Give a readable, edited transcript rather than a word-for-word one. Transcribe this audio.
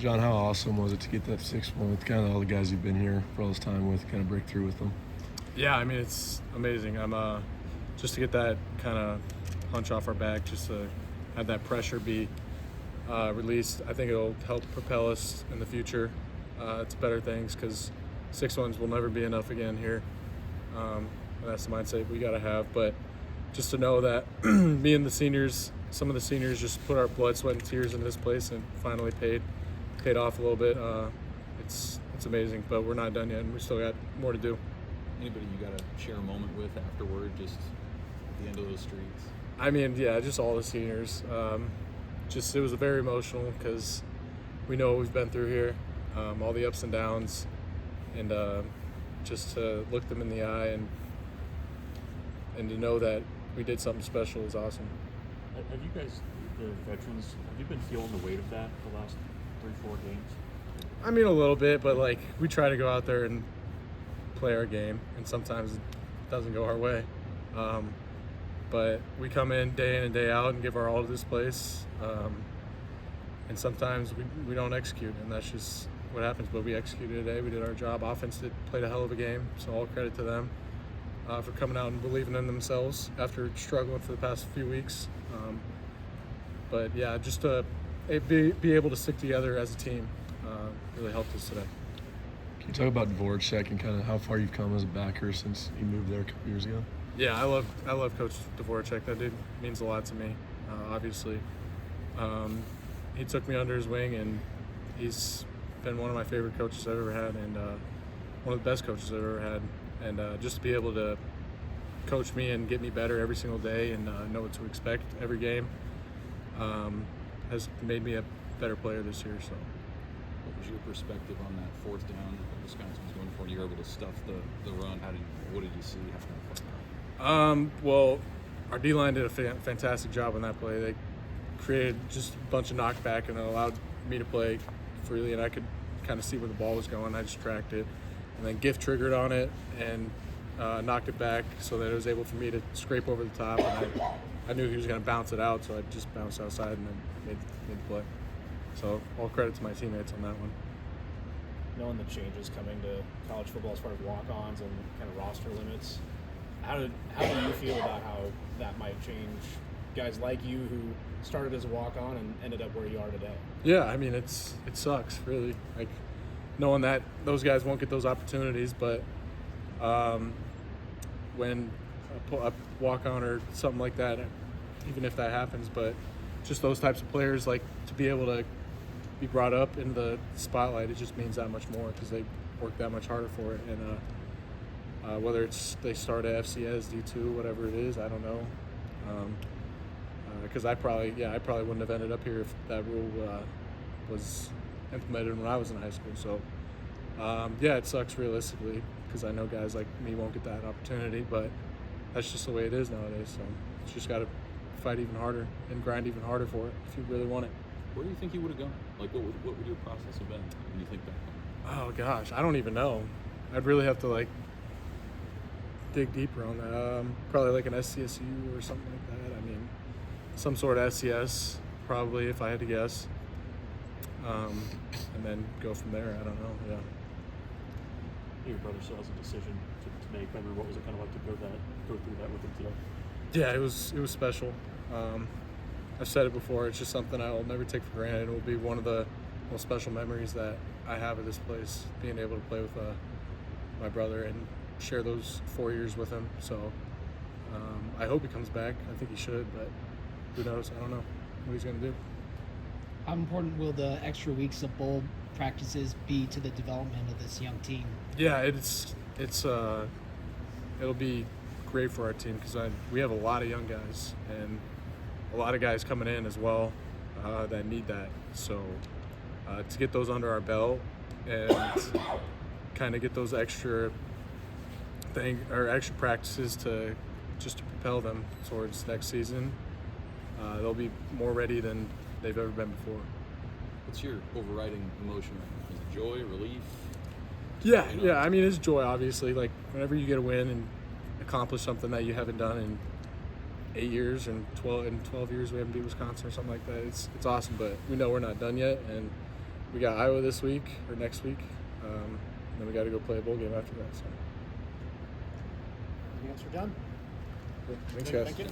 John, how awesome was it to get that 6-1 with kind of all the guys you've been here for all this time with, kind of break through with them? Yeah, I mean, it's amazing. I'm just to get that kind of punch off our back, just to have that pressure be released. I think it'll help propel us in the future to better things, because 6-1s will never be enough again here. And that's the mindset we got to have. But just to know that me and the seniors, some of the seniors just put our blood, sweat, and tears into this place and finally paid off a little bit. It's amazing, but we're not done yet, and we still got more to do. Anybody you got to share a moment with afterward, just at the end of those streets? I mean, yeah, just all the seniors. It was very emotional because we know what we've been through here, all the ups and downs, and just to look them in the eye and to know that we did something special is awesome. Have you guys, the veterans, have you been feeling the weight of that the last 3-4 games? I mean, a little bit, but like we try to go out there and play our game, and sometimes it doesn't go our way. But we come in and day out and give our all to this place, and sometimes we don't execute, and that's just what happens. But we executed today. We did our job. Offense played a hell of a game, so all credit to them for coming out and believing in themselves after struggling for the past few weeks. But yeah, just to be able to stick together as a team really helped us today. Can you talk about Dvorak and kind of how far you've come as a backer since you moved there a couple years ago? Yeah, I love Coach Dvorak. That dude means a lot to me. Obviously, he took me under his wing, and he's been one of my favorite coaches I've ever had, and one of the best coaches I've ever had. And just to be able to coach me and get me better every single day, and know what to expect every game, has made me a better player this year. So. What was your perspective on that fourth down that Wisconsin was going for? You were able to stuff the run. What did you see? How did that play out? Well, our D-line did a fantastic job on that play. They created just a bunch of knockback, and it allowed me to play freely, and I could kind of see where the ball was going. I just tracked it. And then Gift triggered on it and knocked it back so that it was able for me to scrape over the top. And I knew he was going to bounce it out, so I just bounced outside and then made the play. So all credit to my teammates on that one. Knowing the changes coming to college football as far as walk-ons and kind of roster limits, how do you feel about how that might change guys like you who started as a walk-on and ended up where you are today? Yeah, I mean, it sucks, really. Like, knowing that those guys won't get those opportunities, but when a walk-on or something like that, even if that happens, but just those types of players, like, to be able to be brought up in the spotlight, it just means that much more because they work that much harder for it. And whether it's they start at FCS, D2, whatever it is, I don't know. Because I probably wouldn't have ended up here if that rule was implemented when I was in high school. So yeah, it sucks realistically because I know guys like me won't get that opportunity, but that's just the way it is nowadays. So you just got to fight even harder and grind even harder for it if you really want it. Where do you think you would have gone? Like, what would your process have been when you think back on it? Oh gosh, I don't even know. I'd really have to like dig deeper on that. Probably like an SCSU or something like that. I mean, some sort of SCS probably if I had to guess. And then go from there. I don't know. Yeah. Your brother still has a decision to make. I mean, what was it kind of like to go through that with him today? Yeah, it was special. I've said it before. It's just something I'll never take for granted. It will be one of the most special memories that I have of this place. Being able to play with my brother and share those 4 years with him. So I hope he comes back. I think he should, but who knows? I don't know what he's going to do. How important will the extra weeks of bowl practices be to the development of this young team? Yeah, it'll be great for our team because we have a lot of young guys and a lot of guys coming in as well that need that. So to get those under our belt and kind of get those extra practices to propel them towards next season, they'll be more ready than they've ever been before. What's your overriding emotion right now? Is it joy, relief? Yeah. I mean, it's joy, obviously. Like, whenever you get a win and accomplish something that you haven't done in 8 years and 12 years we haven't beat Wisconsin or something like that, it's awesome. But we know we're not done yet, and we got Iowa this week or next week. Then we got to go play a bowl game after that. So. Anything else for John? Thanks, guys. Thank you.